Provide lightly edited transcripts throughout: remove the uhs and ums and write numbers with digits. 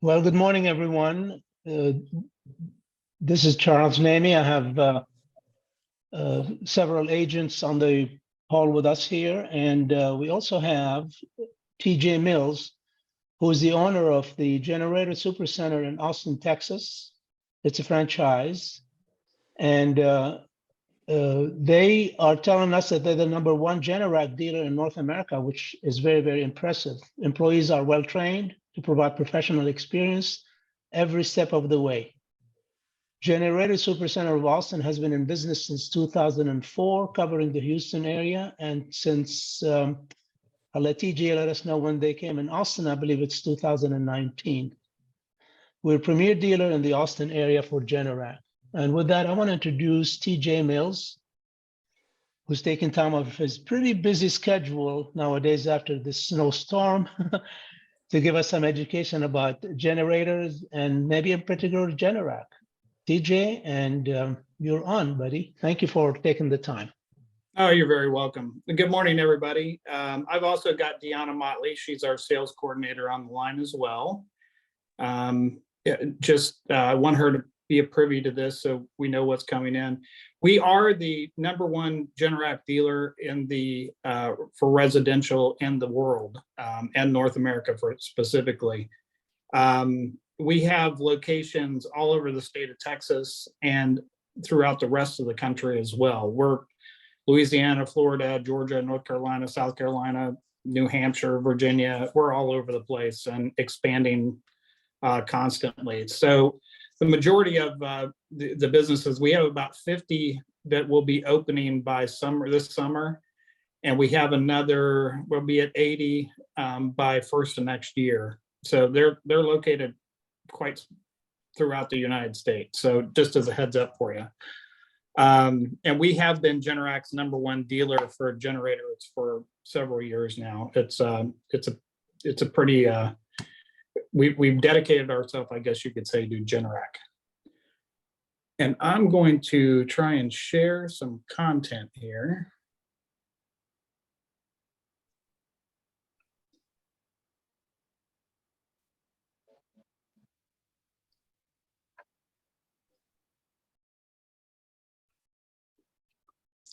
Well, good morning, everyone. This is Charles Namey. I have several agents on the call with us here, and we also have TJ Mills, who is the owner of the Generator Supercenter in Austin, Texas. It's a franchise, and they are telling us that they're the #1 Generac dealer in North America, which is very, very impressive. Employees are well trained to provide professional experience every step of the way. Generator Supercenter of Austin has been in business since 2004, covering the Houston area. And since, I'll let TJ let us know when they came in Austin, I believe it's 2019. We're a premier dealer in the Austin area for Generac. And with that, I want to introduce TJ Mills, who's taking time off of his pretty busy schedule nowadays after this snowstorm to give us some education about generators and maybe in particular Generac. TJ, and you're on, buddy. Thank you for taking the time. Oh, you're very welcome. Good morning, everybody. I've also got Deanna Motley. She's our sales coordinator on the line as well. I want her to be a privy to this so we know what's coming in. We are the #1 Generac dealer in the for residential in the world and North America for specifically. We have locations all over the state of Texas and throughout the rest of the country as well. We're Louisiana, Florida, Georgia, North Carolina, South Carolina, New Hampshire, Virginia. We're all over the place and expanding constantly. So the majority of the businesses, we have about 50 that will be opening by this summer. And we have another, we'll be at 80 by first of next year. So they're located quite throughout the United States. So just as a heads up for you. And we have been Generac's #1 dealer for generators for several years now. It's a pretty, we've dedicated ourselves, I guess you could say, to Generac. And I'm going to try and share some content here.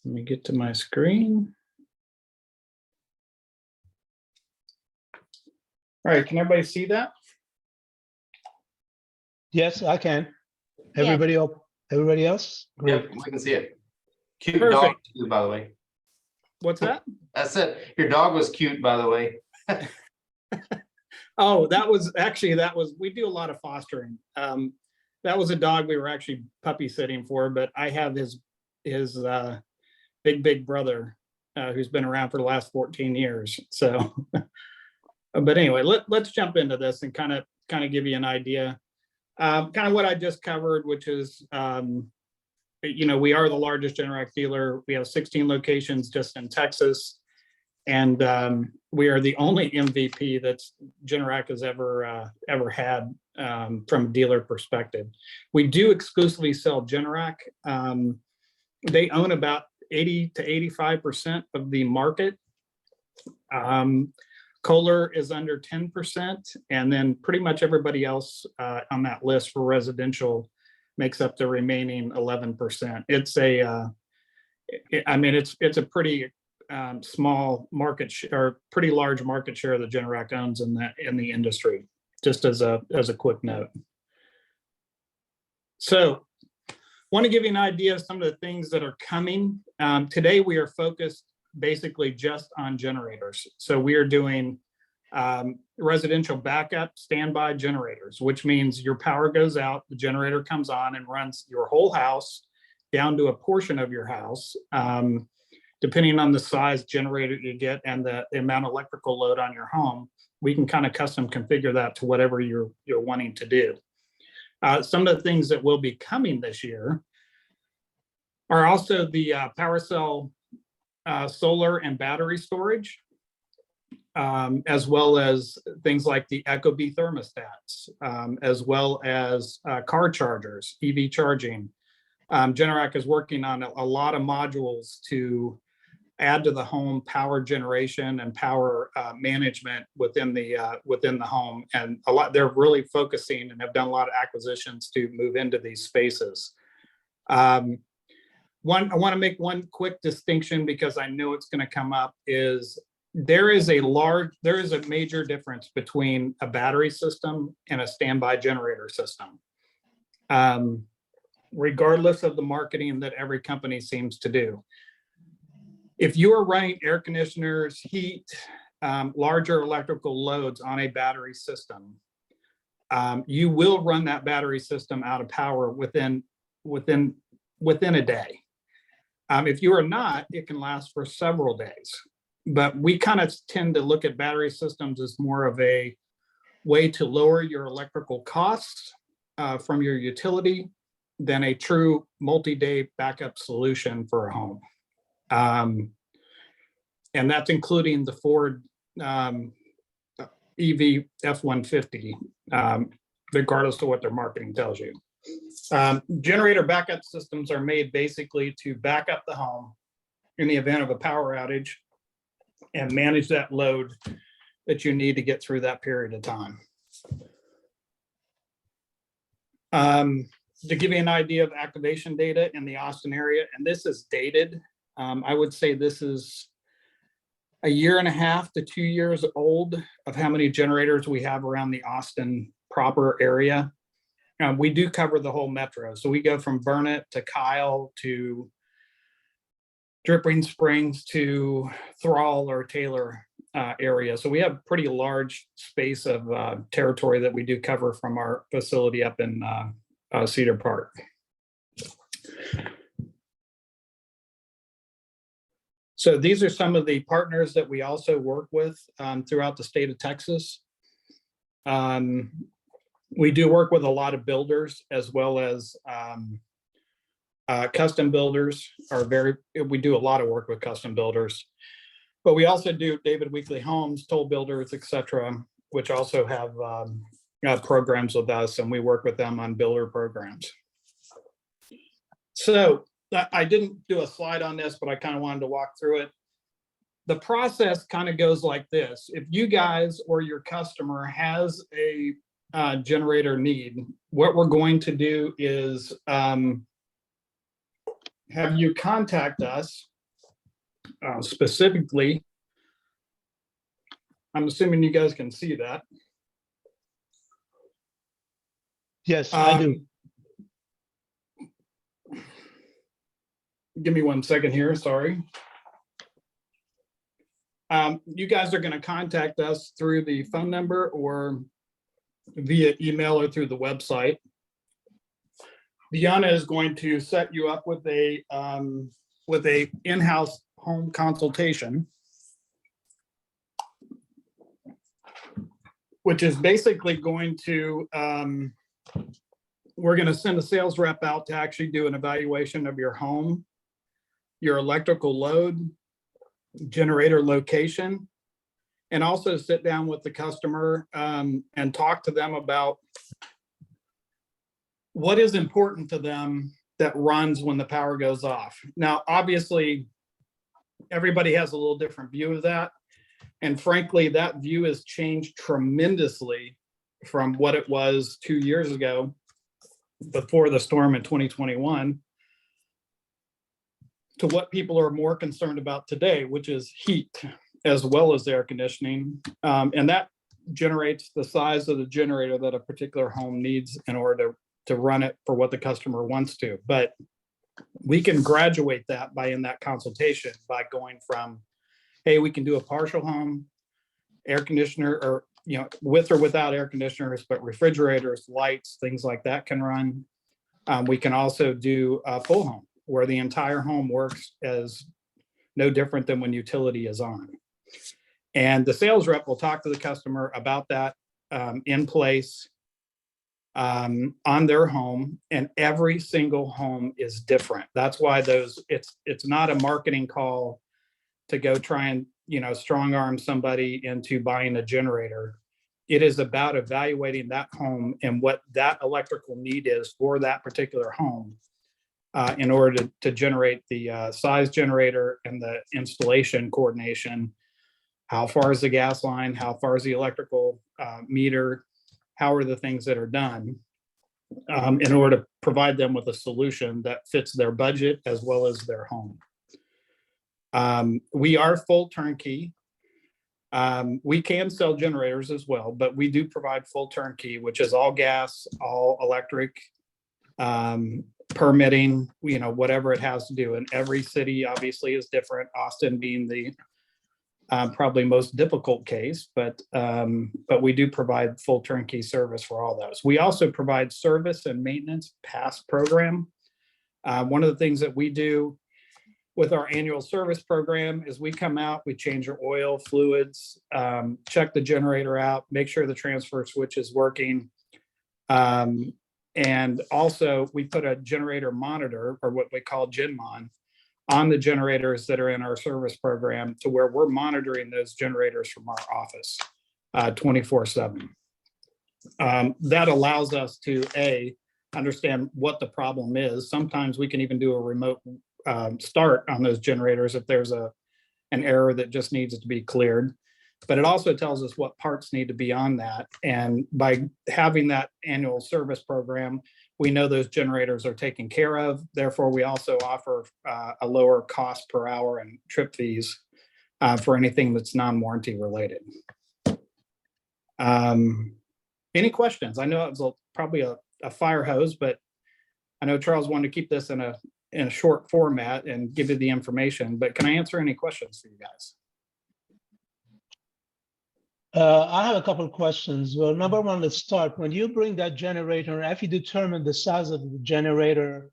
Let me get to my screen. All right, can everybody see that? Yes, I can. Everybody else? Everybody else? Great. Yep, we can see it. Cute Perfect. dog too, by the way. What's that? I said your dog was cute, by the way. Oh, we do a lot of fostering. That was a dog we were actually puppy sitting for, but I have his big brother who's been around for the last 14 years. So, but anyway, let's jump into this and kind of give you an idea. Kind of what I just covered, which is, we are the largest Generac dealer. We have 16 locations just in Texas. And we are the only MVP that's Generac has ever had from a dealer perspective. We do exclusively sell Generac. They own about 80 to 85% of the market. Kohler is under 10%, and then pretty much everybody else on that list for residential makes up the remaining 11%. It's it's a pretty small market share, pretty large market share that Generac owns in the industry. Just as a quick note. So, want to give you an idea of some of the things that are coming. Today we are focused basically just on generators. So we are doing residential backup standby generators, which means your power goes out, the generator comes on and runs your whole house down to a portion of your house. Depending on the size generator you get and the amount of electrical load on your home, we can kind of custom configure that to whatever you're wanting to do. Some of the things that will be coming this year are also the PowerCell solar and battery storage, as well as things like the ecobee thermostats, as well as car chargers, EV charging. Generac is working on a lot of modules to add to the home power generation and power management within the home. And they're really focusing and have done a lot of acquisitions to move into these spaces. I want to make one quick distinction because I know it's going to come up, is there is a major difference between a battery system and a standby generator system. Regardless of the marketing that every company seems to do. If you are running air conditioners, heat, larger electrical loads on a battery system, you will run that battery system out of power within a day. If you are not, it can last for several days. But we kind of tend to look at battery systems as more of a way to lower your electrical costs from your utility than a true multi-day backup solution for a home. And that's including the Ford EV F-150, regardless of what their marketing tells you. Generator backup systems are made basically to back up the home in the event of a power outage and manage that load that you need to get through that period of time. To give you an idea of activation data in the Austin area, and this is dated, I would say this is 1.5 to 2 years old of how many generators we have around the Austin proper area. We do cover the whole metro. So we go from Burnett to Kyle to Dripping Springs to Thrall or Taylor area. So we have pretty large space of territory that we do cover from our facility up in Cedar Park. So these are some of the partners that we also work with throughout the state of Texas. We do work with a lot of builders as well as custom builders we do a lot of work with custom builders, but we also do David Weekley Homes, Toll Builders, etc., which also have programs with us, and we work with them on builder programs. So I didn't do a slide on this, but I kind of wanted to walk through it. The process kind of goes like this. If you guys or your customer has a generator need, what we're going to do is have you contact us specifically. I'm assuming you guys can see that. Yes, I do. Give me 1 second here, sorry. You guys are going to contact us through the phone number or via email or through the website. Deanna is going to set you up with a in-house home consultation, which is basically going to, we're going to send a sales rep out to actually do an evaluation of your home, your electrical load, generator location, and also sit down with the customer and talk to them about what is important to them that runs when the power goes off. Now, obviously, everybody has a little different view of that. And frankly, that view has changed tremendously from what it was 2 years ago before the storm in 2021 to what people are more concerned about today, which is heat as well as air conditioning. And that generates the size of the generator that a particular home needs in order to run it for what the customer wants to. But we can graduate that in that consultation by going from, hey, we can do a partial home, air conditioner, or with or without air conditioners, but refrigerators, lights, things like that can run. We can also do a full home where the entire home works as no different than when utility is on. And the sales rep will talk to the customer about that in place on their home, and every single home is different. That's why it's not a marketing call to go try and strong arm somebody into buying a generator. It is about evaluating that home and what that electrical need is for that particular home, in order to generate the size generator and the installation coordination. How far is the gas line? How far is the electrical meter? How are the things that are done in order to provide them with a solution that fits their budget as well as their home. We are full turnkey. We can sell generators as well, but we do provide full turnkey, which is all gas, all electric, permitting, whatever it has to do. And every city obviously is different, Austin being the probably most difficult case, but we do provide full turnkey service for all those. We also provide service and maintenance past program. One of the things that we do with our annual service program is we come out, we change your oil, fluids, check the generator out, make sure the transfer switch is working. And also we put a generator monitor, or what we call GenMon, on the generators that are in our service program, to where we're monitoring those generators from our office 24/7. That allows us to understand what the problem is. Sometimes we can even do a remote start on those generators if there's an error that just needs to be cleared. But it also tells us what parts need to be on that. And by having that annual service program, we know those generators are taken care of. Therefore, we also offer a lower cost per hour and trip fees for anything that's non-warranty related. Any questions? I know it was probably a fire hose, but I know Charles wanted to keep this in a short format and give you the information, but can I answer any questions for you guys? I have a couple of questions. Well, number one, let's start. When you bring that generator, if you determine the size of the generator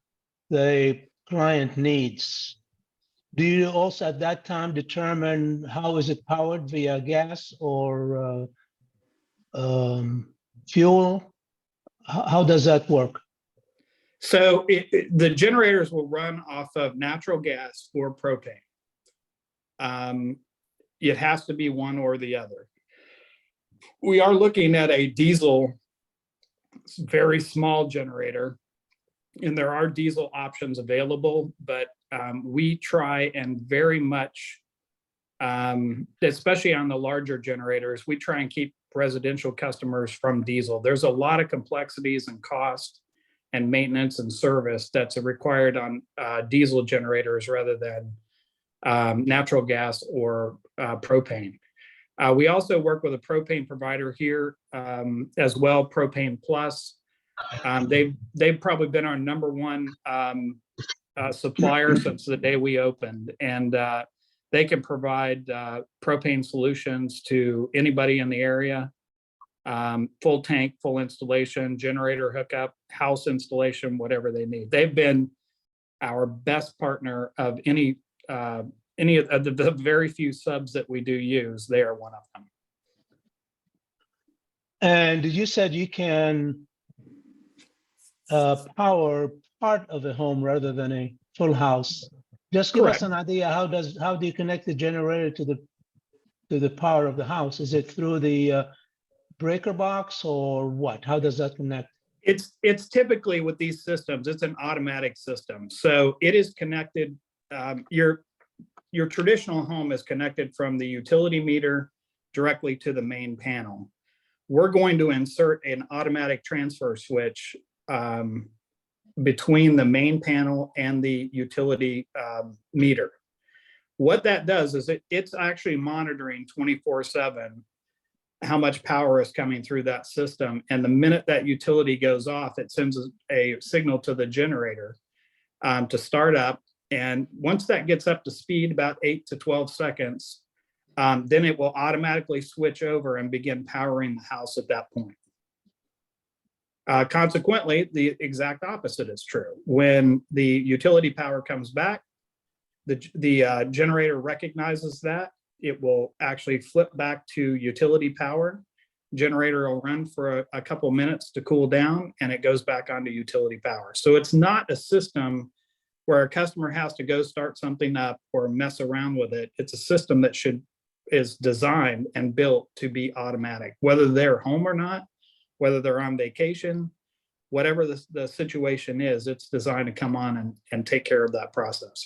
the client needs, do you also at that time determine how is it powered, via gas or fuel? How does that work? So the generators will run off of natural gas or propane. It has to be one or the other. We are looking at a diesel, very small generator, and there are diesel options available, but we try and very much, especially on the larger generators, we try and keep residential customers from diesel. There's a lot of complexities and cost and maintenance and service that's required on diesel generators rather than natural gas or propane. We also work with a propane provider here as well, Propane Plus. They've probably been our #1 supplier since the day we opened, and they can provide propane solutions to anybody in the area. Full tank, full installation, generator hookup, house installation, whatever they need. They've been our best partner of any of the very few subs that we do use. They are one of them. And you said you can power part of a home rather than a full house. Just give us an idea, how do you connect the generator to the power of the house? Is it through the breaker box or what? How does that connect? It's typically with these systems, it's an automatic system. So it is connected, your traditional home is connected from the utility meter directly to the main panel. We're going to insert an automatic transfer switch between the main panel and the utility meter. What that does is it's actually monitoring 24/7 how much power is coming through that system. And the minute that utility goes off, it sends a signal to the generator to start up. And once that gets up to speed, about 8 to 12 seconds, then it will automatically switch over and begin powering the house at that point. Consequently, the exact opposite is true. When the utility power comes back, the generator recognizes that. It will actually flip back to utility power. Generator will run for a couple minutes to cool down, and it goes back onto utility power. So it's not a system where a customer has to go start something up or mess around with it. It's a system that is designed and built to be automatic, whether they're home or not, whether they're on vacation, whatever the situation is, it's designed to come on and take care of that process.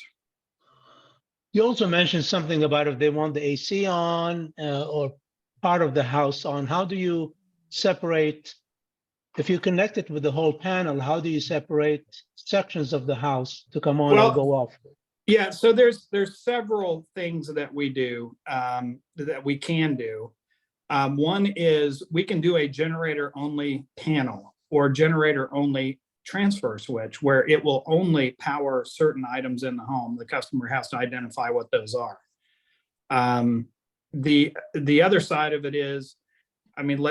You also mentioned something about if they want the AC on or part of the house on. How do you separate, if you connect it with the whole panel, how do you separate sections of the house to come on Well, or go off? Yeah, so there's several things that we do that we can do. One is we can do a generator only panel or generator only transfer switch where it will only power certain items in the home. The customer has to identify what those are. The other side of it is, I mean,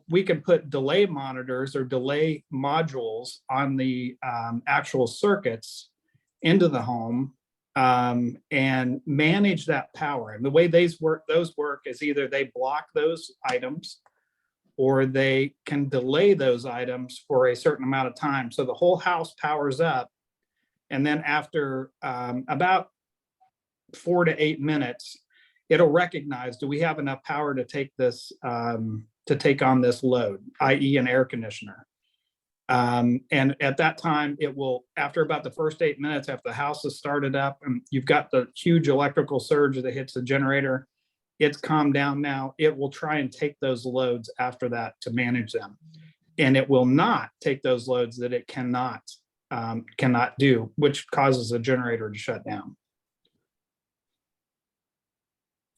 we can put delay monitors or delay modules on the actual circuits into the home and manage that power. And the way those work is either they block those items or they can delay those items for a certain amount of time. So the whole house powers up. And then after about 4 to 8 minutes, it'll recognize, do we have enough power to take this, to take on this load, i.e. an air conditioner. And at that time, it will, after about the first 8 minutes, after the house is started up and you've got the huge electrical surge that hits the generator, it's calmed down now. It will try and take those loads after that to manage them. And it will not take those loads that it cannot do, which causes the generator to shut down.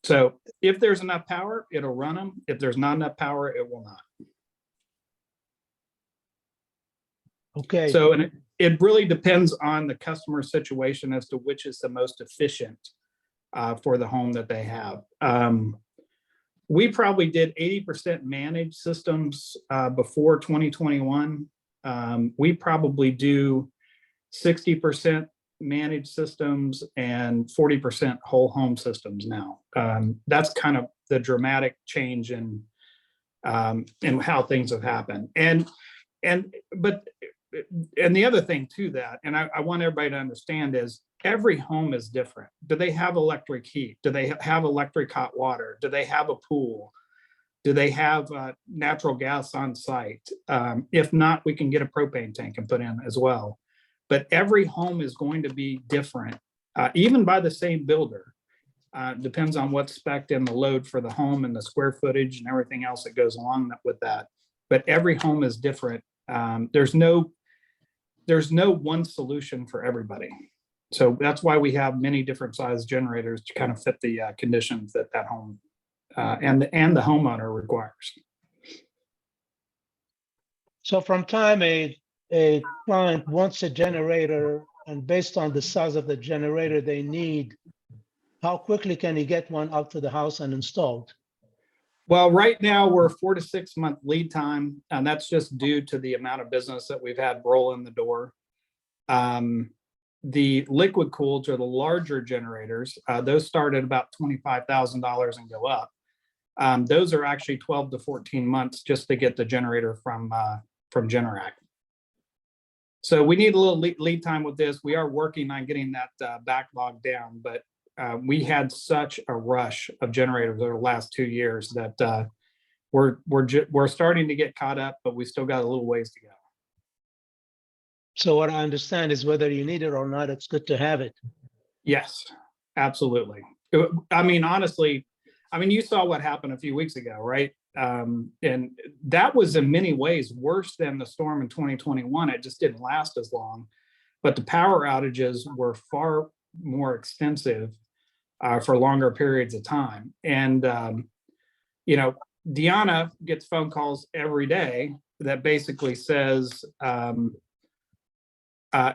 So if there's enough power, it'll run them. If there's not enough power, it will not. Okay. So, and it really depends on the customer situation as to which is the most efficient for the home that they have. We probably did 80% managed systems before 2021. We probably do 60% managed systems and 40% whole home systems now. That's kind of the dramatic change in how things have happened. And the other thing to that, and I want everybody to understand, is every home is different. Do they have electric heat? Do they have electric hot water? Do they have a pool? Do they have natural gas on site? If not, we can get a propane tank and put in as well. But every home is going to be different, even by the same builder. Depends on what's spec'd in the load for the home and the square footage and everything else that goes along with that. But every home is different. There's no one solution for everybody. So that's why we have many different size generators to kind of fit the conditions that home and the homeowner requires. So from time a client wants a generator, and based on the size of the generator they need, how quickly can he get one out to the house and installed? Well, right now we're 4 to 6 month lead time, and that's just due to the amount of business that we've had roll in the door. The liquid cooled or the larger generators, those start at about $25,000 and go up. Those are actually 12 to 14 months just to get the generator from Generac. So we need a little lead time with this. We are working on getting that backlog down, but we had such a rush of generators over the last 2 years that we're starting to get caught up, but we still got a little ways to go. So what I understand is whether you need it or not, it's good to have it. Yes, absolutely. I mean, honestly, you saw what happened a few weeks ago, right? And that was in many ways worse than the storm in 2021. It just didn't last as long, but the power outages were far more extensive for longer periods of time. And, Deanna gets phone calls every day that basically says, I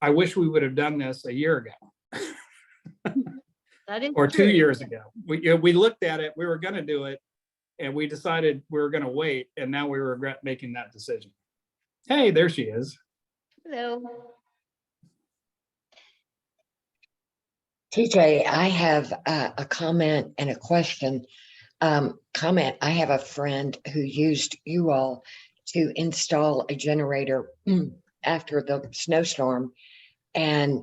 wish we would have done this a year ago. That is or 2 true. years ago. We looked at it, we were going to do it, and we decided we were going to wait, and now we regret making that decision. Hey, there she is. Hello. TJ, I have a comment and a question. Comment, I have a friend who used you all to install a generator after the snowstorm, and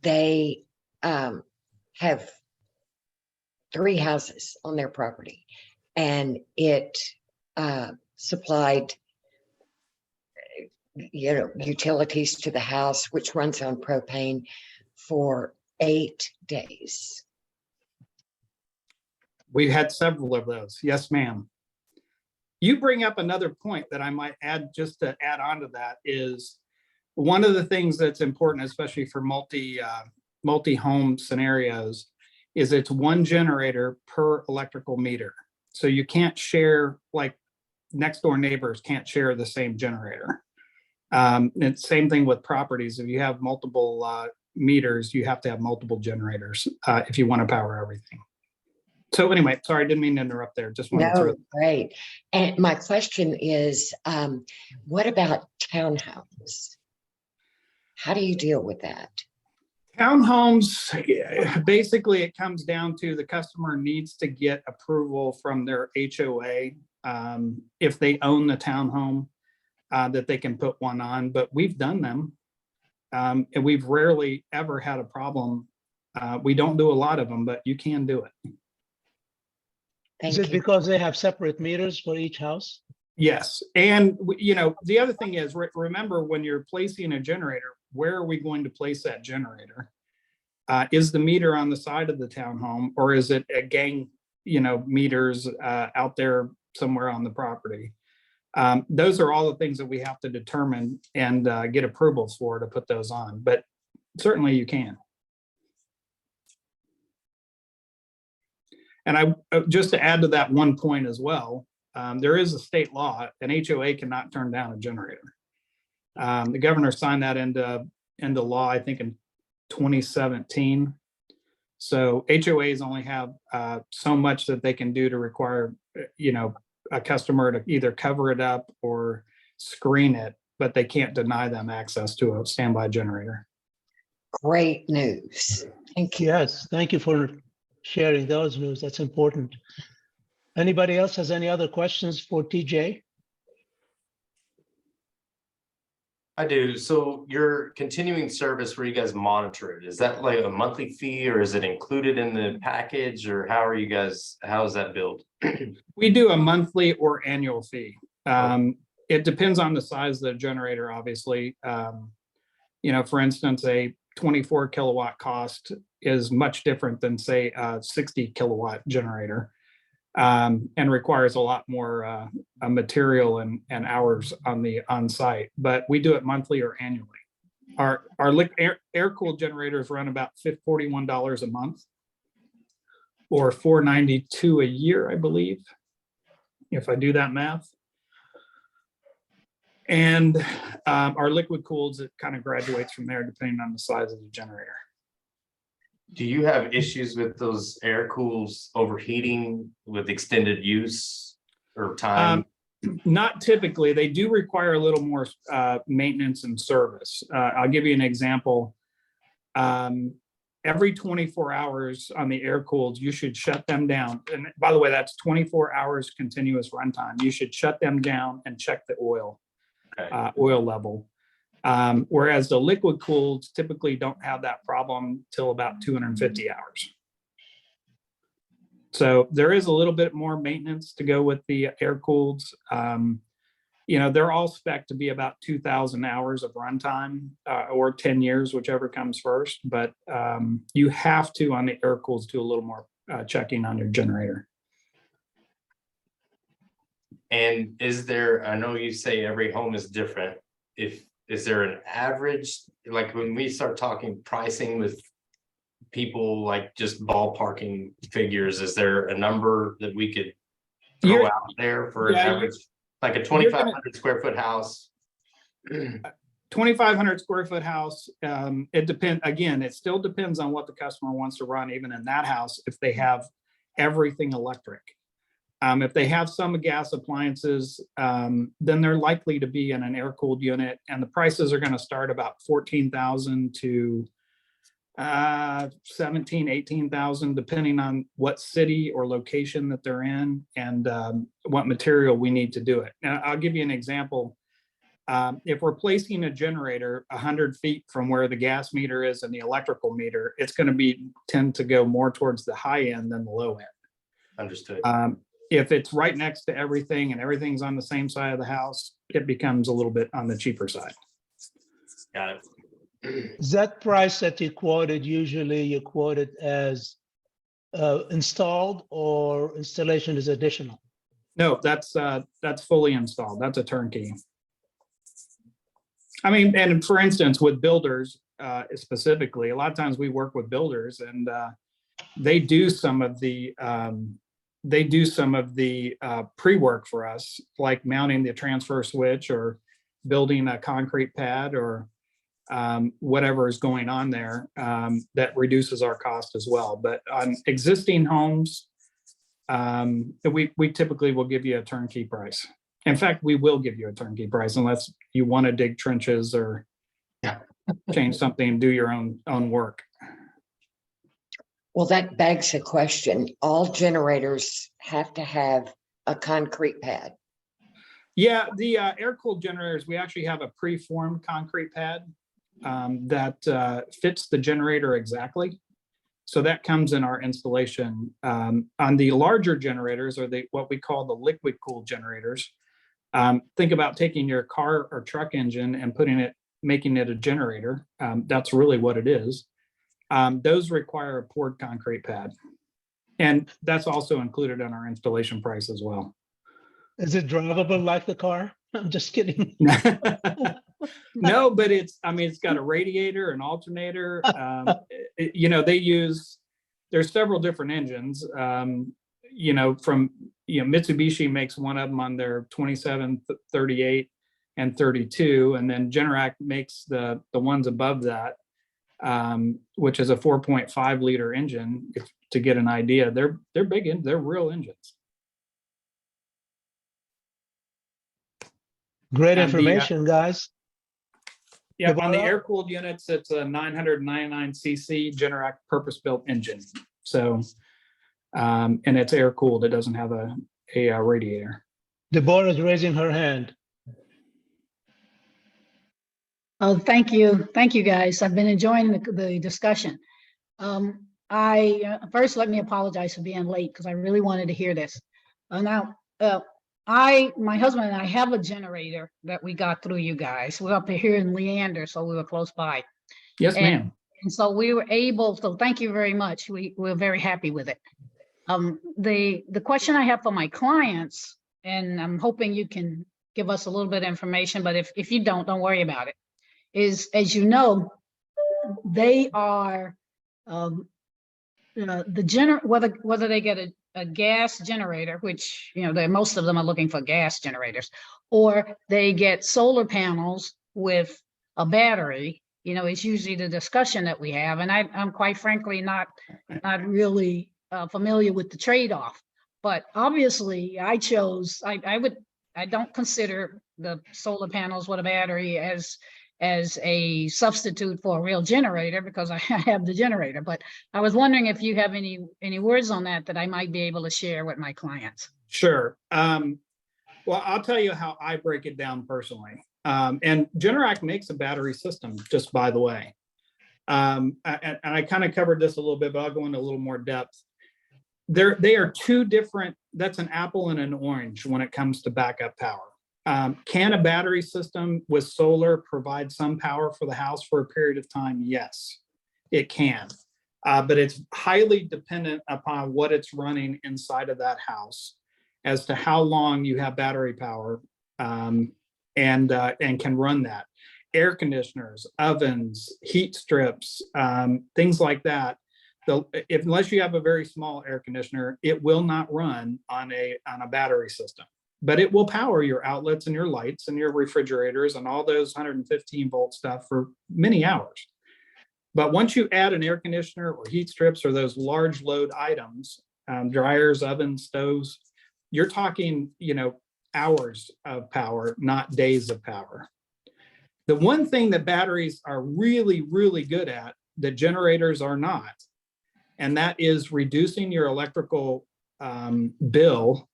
they have 3 houses on their property, and it supplied utilities to the house, which runs on propane for 8 days. We've had several of those. Yes, ma'am. You bring up another point that I might add, just to add on to that, is one of the things that's important, especially for multi-home scenarios, is it's one generator per electrical meter. So you can't share, like next door neighbors can't share the same generator. It's same thing with properties. If you have multiple meters, you have to have multiple generators if you want to power everything. So anyway, sorry, I didn't mean to interrupt there. Just wanted to throw. No, great. And my question is, what about townhomes? How do you deal with that? Townhomes, basically it comes down to the customer needs to get approval from their HOA if they own the townhome that they can put one on, but we've done them and we've rarely ever had a problem. We don't do a lot of them, but you can do it. Is Thank it you. because they have separate meters for each house? Yes, and the other thing is, remember when you're placing a generator, where are we going to place that generator? Is the meter on the side of the townhome, or is it a gang, meters out there somewhere on the property? Those are all the things that we have to determine and get approvals for to put those on, but certainly you can. And just to add to that one point as well, there is a state law, an HOA cannot turn down a generator. The governor signed that into law, I think in 2017. So HOAs only have so much that they can do to require, a customer to either cover it up or screen it, but they can't deny them access to a standby generator. Great news. Thank you. Yes, thank you for sharing those news. That's important. Anybody else has any other questions for TJ? I do. So your continuing service where you guys monitor it, is that like a monthly fee or is it included in the package, or how is that billed? We do a monthly or annual fee. It depends on the size of the generator, obviously. For instance, a 24 kilowatt cost is much different than, say, a 60 kilowatt generator, and requires a lot more material and hours on site. But we do it monthly or annually. Our air-cooled generators run about $41 a month, or $492 a year, I believe, if I do that math. And our liquid cooled, it kind of graduates from there depending on the size of the generator. Do you have issues with those air cools overheating with extended use or time? Not typically. They do require a little more maintenance and service. I'll give you an example. Every 24 hours on the air cooled, you should shut them down. And by the way, that's 24 hours continuous runtime. You should shut them down and check the oil level. Whereas the liquid cooled typically don't have that problem till about 250 hours. So there is a little bit more maintenance to go with the air cooled. They're all spec'd to be about 2,000 hours of runtime or 10 years, whichever comes first. But you have to, on the air cooled, do a little more checking on your generator. And I know you say every home is different. Is there an average, like when we start talking pricing with people, like just ballparking figures, is there a number that we could throw out there for an average, like a 2,500 square foot house? 2,500 square foot house. It depends. Again, it still depends on what the customer wants to run, even in that house, if they have everything electric. If they have some gas appliances, then they're likely to be in an air-cooled unit, and the prices are going to start about $14,000 to $17,000, $18,000, depending on what city or location that they're in and what material we need to do it. Now, I'll give you an example. If we're placing a generator 100 feet from where the gas meter is and the electrical meter, it's going to tend to go more towards the high end than the low end. Understood. If it's right next to everything and everything's on the same side of the house, it becomes a little bit on the cheaper side. Got it. Is that price that you quoted, usually you quote it as installed, or installation is additional? No, that's fully installed. That's a turnkey. I mean, and for instance, with builders specifically, a lot of times we work with builders, and they do some of the pre-work for us, like mounting the transfer switch or building a concrete pad or whatever is going on there, that reduces our cost as well. But on existing homes, we typically will give you a turnkey price. In fact, we will give you a turnkey price unless you want to dig trenches or change something and do your own work. Well, that begs the question. All generators have to have a concrete pad. Yeah, the air-cooled generators, we actually have a pre-formed concrete pad that fits the generator exactly. So that comes in our installation. On the larger generators, or what we call the liquid cooled generators, think about taking your car or truck engine and making it a generator. That's really what it is. Those require a poured concrete pad. And that's also included in our installation price as well. Is it drivable like the car? I'm just kidding. No, but it's got a radiator, an alternator. There's several different engines. Mitsubishi makes one of them on their 27, 38, and 32. And then Generac makes the ones above that, which is a 4.5 liter engine. To get an idea, they're big, they're real engines. Great And information, guys. Yeah, on the Deborah? air-cooled units, it's a 999 cc Generac purpose-built engine. So, and it's air-cooled. It doesn't have a radiator. Deborah is raising her hand. Oh, thank you. Thank you, guys. I've been enjoying the discussion. First, let me apologize for being late because I really wanted to hear this. My husband and I have a generator that we got through you guys. We're up here in Leander, so we were close by. Yes, ma'am. And so we were able, so thank you very much. We're very happy with it. The question I have for my clients, and I'm hoping you can give us a little bit of information, but if you don't worry about it, is, as you know, they are whether they get a gas generator, which most of them are looking for gas generators, or they get solar panels with a battery. It's usually the discussion that we have, and I'm quite frankly not really familiar with the trade-off. But obviously, I don't consider the solar panels with a battery as a substitute for a real generator because I have the generator. But I was wondering if you have any words on that I might be able to share with my clients. Sure. Well, I'll tell you how I break it down personally. And Generac makes a battery system, just by the way. And I kind of covered this a little bit, but I'll go into a little more depth. They are two different, that's an apple and an orange when it comes to backup power. Can a battery system with solar provide some power for the house for a period of time? Yes, it can. But it's highly dependent upon what it's running inside of that house as to how long you have battery power and can run that. Air conditioners, ovens, heat strips, things like that. Unless you have a very small air conditioner, it will not run on a battery system. But it will power your outlets and your lights and your refrigerators and all those 115 volt stuff for many hours. But once you add an air conditioner or heat strips or those large load items, dryers, ovens, stoves, you're talking, hours of power, not days of power. The one thing that batteries are really, really good at that generators are not, and that is reducing your electrical bill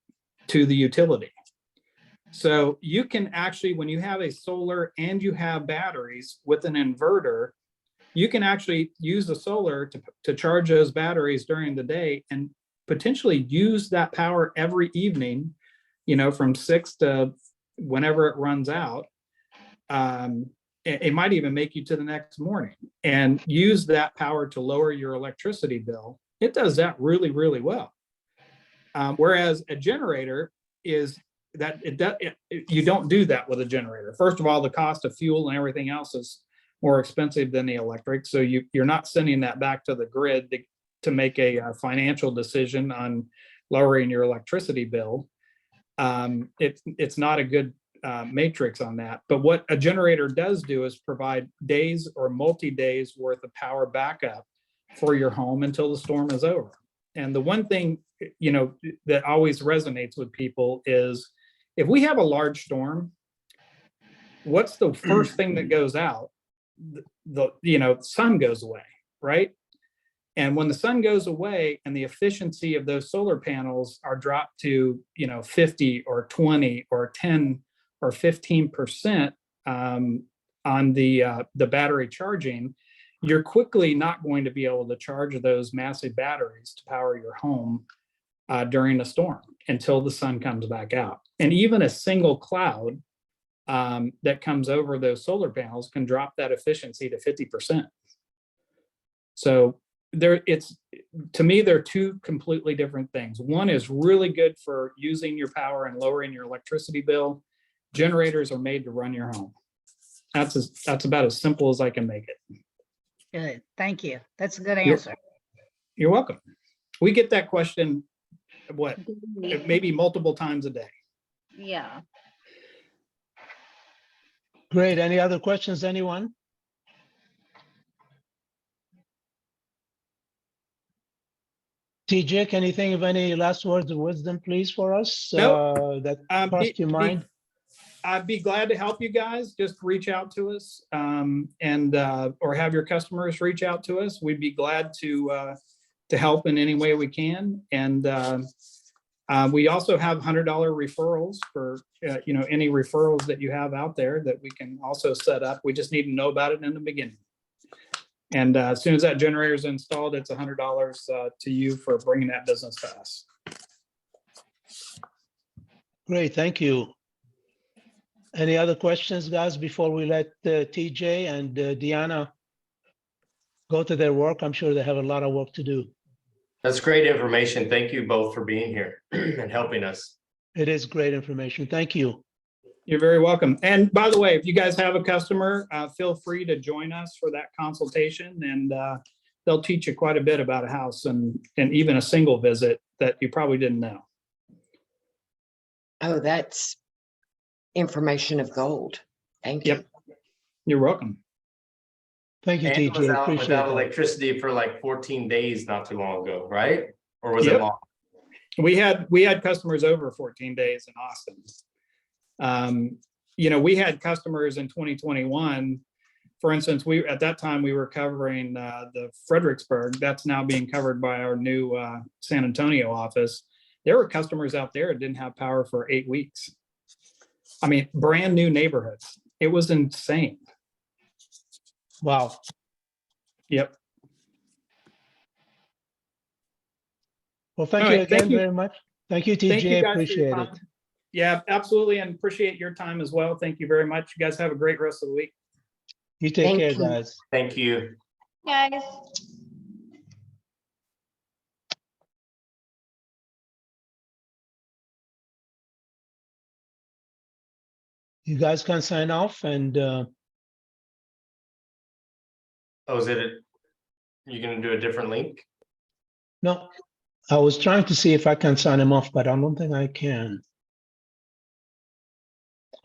to the utility. So you can actually, when you have a solar and you have batteries with an inverter, you can actually use the solar to charge those batteries during the day and potentially use that power every evening, from 6 to whenever it runs out. It might even make you to the next morning and use that power to lower your electricity bill. It does that really, really well. Whereas a generator is that you don't do that with a generator. First of all, the cost of fuel and everything else is more expensive than the electric. So you're not sending that back to the grid to make a financial decision on lowering your electricity bill. It's not a good matrix on that. But what a generator does do is provide days or multi-days worth of power backup for your home until the storm is over. And the one thing, that always resonates with people is if we have a large storm, what's the first thing that goes out? The sun goes away, right? And when the sun goes away and the efficiency of those solar panels are dropped to, 50 or 20 or 10 or 15% on the battery charging, you're quickly not going to be able to charge those massive batteries to power your home during a storm until the sun comes back out. And even a single cloud that comes over those solar panels can drop that efficiency to 50%. So to me, they're two completely different things. One is really good for using your power and lowering your electricity bill. Generators are made to run your home. That's about as simple as I can make it. Good, thank you. That's a good answer. You're welcome. We get that question, maybe multiple times a day. Yeah. Great. Any other questions, anyone? TJ, can you think of any last words of wisdom, please, for us? Nope. That crossed your mind? I'd be glad to help you guys. Just reach out to us, or have your customers reach out to us. We'd be glad to help in any way we can. And we also have $100 referrals for any referrals that you have out there that we can also set up. We just need to know about it in the beginning. And as soon as that generator is installed, it's $100 to you for bringing that business to us. Great, thank you. Any other questions, guys, before we let TJ and Deanna go to their work? I'm sure they have a lot of work to do. That's great information. Thank you both for being here and helping us. It is great information. Thank you. You're very welcome. And by the way, if you guys have a customer, feel free to join us for that consultation, and they'll teach you quite a bit about a house and even a single visit that you probably didn't know. Oh, that's information of gold. Thank you. Yep. You're welcome. Thank you, And TJ. was out Appreciate without that. electricity for like 14 days not too long ago, right? Or was Yep. it long? We had customers over 14 days in Austin. We had customers in 2021. For instance, at that time we were covering the Fredericksburg. That's now being covered by our new San Antonio office. There were customers out there that didn't have power for 8 weeks. I mean, brand new neighborhoods. It was insane. Wow. Yep. Well, thank All you right, again thank you. very much. Thank you, TJ. Thank you guys for Appreciate your it. time. Yeah, absolutely. And appreciate your time as well. Thank you very much. You guys have a great rest of the week. You take Thank care, you. guys. Thank you. Guys. You guys can sign off and Oh, is it? You're going to do a different link? no, I was trying to see if I can sign them off, but I don't think I can.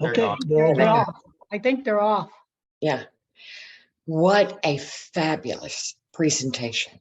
They're Okay, gone. they're all They're gone. off. I think they're off. Yeah. What a fabulous presentation.